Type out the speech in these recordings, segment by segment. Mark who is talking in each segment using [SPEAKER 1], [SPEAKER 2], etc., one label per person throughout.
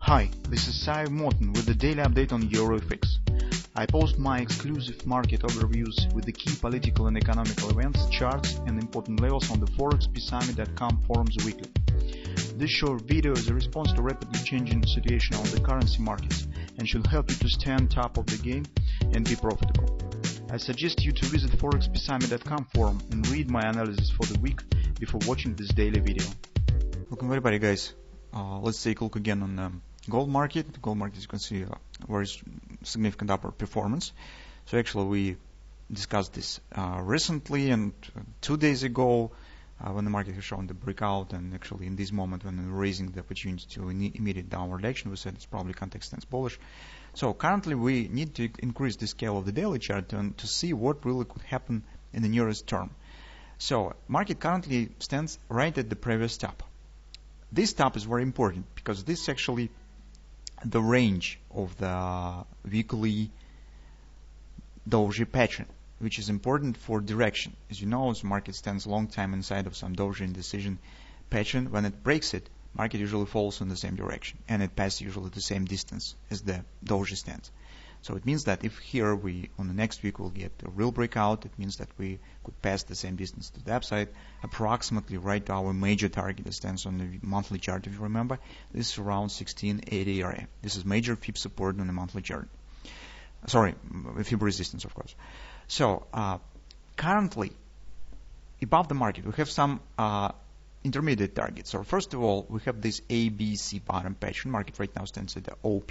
[SPEAKER 1] Hi, this is Sive Morten with the daily update on EuroFX. I post my exclusive market overviews with the key political and economical events, charts and important levels on the ForexPeaceArmy.com forums weekly. This short video is a response to rapidly changing situation on the currency markets and should help you to stay on top of the game and be profitable. I suggest you to visit ForexPeaceArmy.com forum and read my analysis for the week before watching this daily video.
[SPEAKER 2] Welcome everybody, guys. Let's take a look again on the gold market. The gold market, as you can see, very significant upward performance. So actually we discussed this recently and 2 days ago when the market has shown the breakout, and actually in this moment when we're raising the opportunity to immediate downward action, we said it's probably context stands bullish. So currently we need to increase the scale of the daily chart to see what really could happen in the nearest term. So market currently stands right at the previous top. This top is very important because this is actually the range of the weekly doji pattern, which is important for direction. As you know, the market stands a long time inside of some doji indecision pattern. When it breaks it, market usually falls in the same direction, and it passes usually the same distance as the doji stands. So it means that if here we, on the next week, will get a real breakout, it means that we could pass the same distance to the upside, approximately right to our major target that stands on the monthly chart, if you remember. This is around 1680 area. This is major FIB support on the monthly chart. Sorry, FIB resistance, of course. So currently, above the market, we have some intermediate targets. So first of all, we have this ABC bottom pattern. Market right now stands at the OP.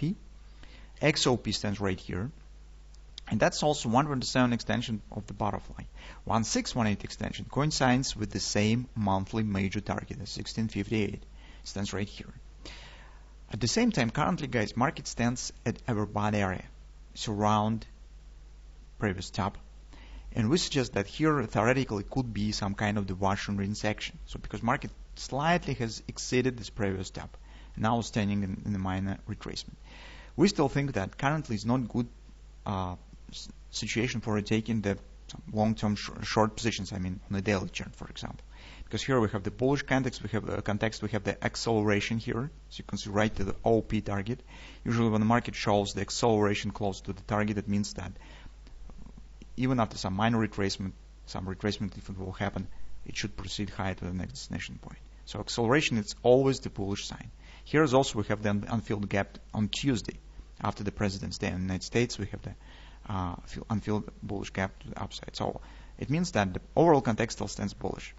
[SPEAKER 2] XOP stands right here, and that's also 127 extension of the butterfly. 1618 extension coincides with the same monthly major target as 1658. It stands right here. At the same time, currently, guys, market stands at our bottom area, it's around previous top, and we suggest that here theoretically could be some kind of the wash and rinse action. So because market slightly has exceeded this previous top, now standing in the minor retracement. We still think that currently is not good situation for taking the long-term short positions. I mean, on the daily chart, for example, because here we have the bullish context. We have the acceleration here. So you can see right to the OP target. Usually, when the market shows the acceleration close to the target, it means that even after some minor retracement, if it will happen, it should proceed higher to the next destination point. So acceleration is always the bullish sign. Here is also we have the unfilled gap on Tuesday. After the President's Day in the United States, we have the unfilled bullish gap to the upside. So it means that the overall context still stands bullish.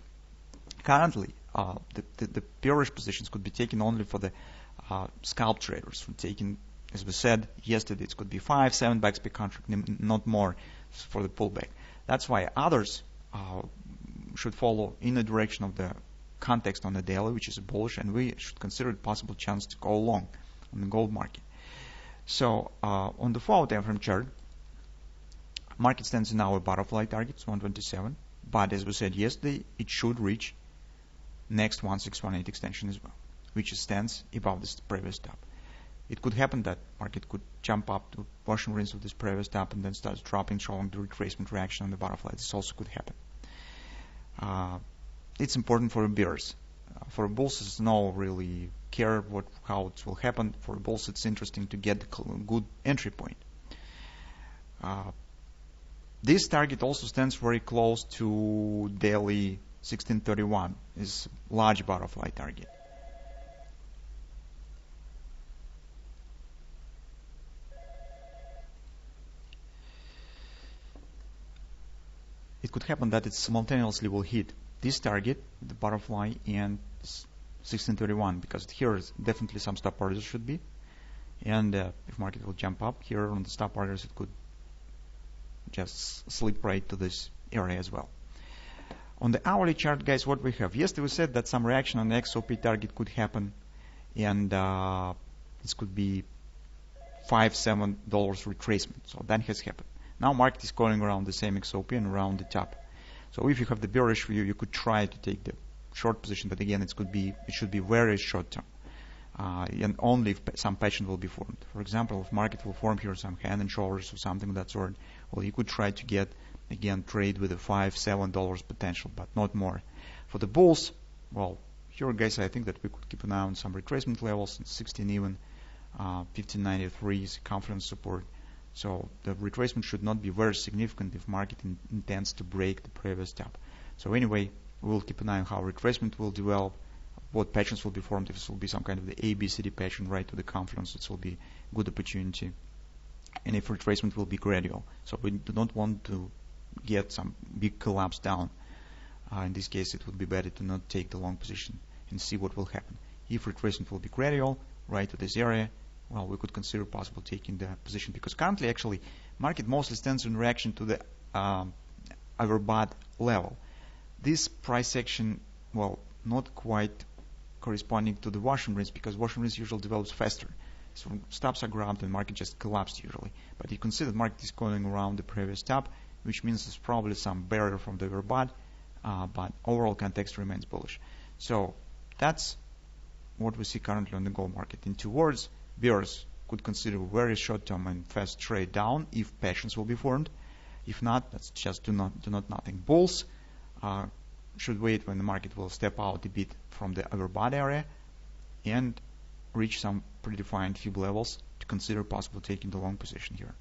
[SPEAKER 2] Currently, the bearish positions could be taken only for the scalp traders. For taking, as we said yesterday, it could be $5-7 per contract, not more, for the pullback. That's why others should follow in the direction of the context on the daily, which is bullish, and we should consider it possible chance to go long on the gold market. So on the 4-hour time frame chart, market stands in our butterfly target, it's 127, but as we said yesterday, it should reach next 1618 extension as well, which stands above this previous top. It could happen that market could jump up to wash and rinse of this previous top and then starts dropping, showing the retracement reaction on the butterfly. This also could happen. It's important for bears. For bulls, it's no really care how it will happen. For bulls, it's interesting to get a good entry point. This target also stands very close to daily 1631, is large butterfly target. It could happen that it simultaneously will hit this target, the butterfly, and 1631, because here is definitely some stop orders should be, and if market will jump up here on the stop orders, it could just slip right to this area as well. On the hourly chart, guys, what we have, yesterday we said that some reaction on the XOP target could happen, and this could be $5-7 retracement. So that has happened. Now market is going around the same XOP and around the top. So if you have the bearish view, you could try to take the short position, but again, it should be very short term, and only if some pattern will be formed. For example, if market will form here some hand and shoulders or something of that sort, well, you could try to get again trade with a $5-7 potential, but not more. For the bulls, well, here, guys, I think that we could keep an eye on some retracement levels, 16 even, 1593 is confidence support. So the retracement should not be very significant if market intends to break the previous top. So anyway, we'll keep an eye on how retracement will develop, what patterns will be formed. If this will be some kind of the ABCD pattern right to the confidence, it will be good opportunity. And if retracement will be gradual. So we do not want to get some big collapse down. In this case, it would be better to not take the long position and see what will happen. If retracement will be gradual right to this area, well, we could consider possible taking the position, because currently actually market mostly stands in reaction to the overbought level. This price action, well, not quite corresponding to the Washington range, because Washington range usually develops faster. So stops are grabbed and market just collapsed usually. But you can see that market is going around the previous top, which means there's probably some barrier from the overbought, but overall context remains bullish. So that's what we see currently on the gold market. In 2 words, bears could consider very short-term and fast trade down if patterns will be formed. If not, that's just do not nothing. Bulls should wait when the market will step out a bit from the overbought area and reach some predefined fib levels to consider possible taking the long position here.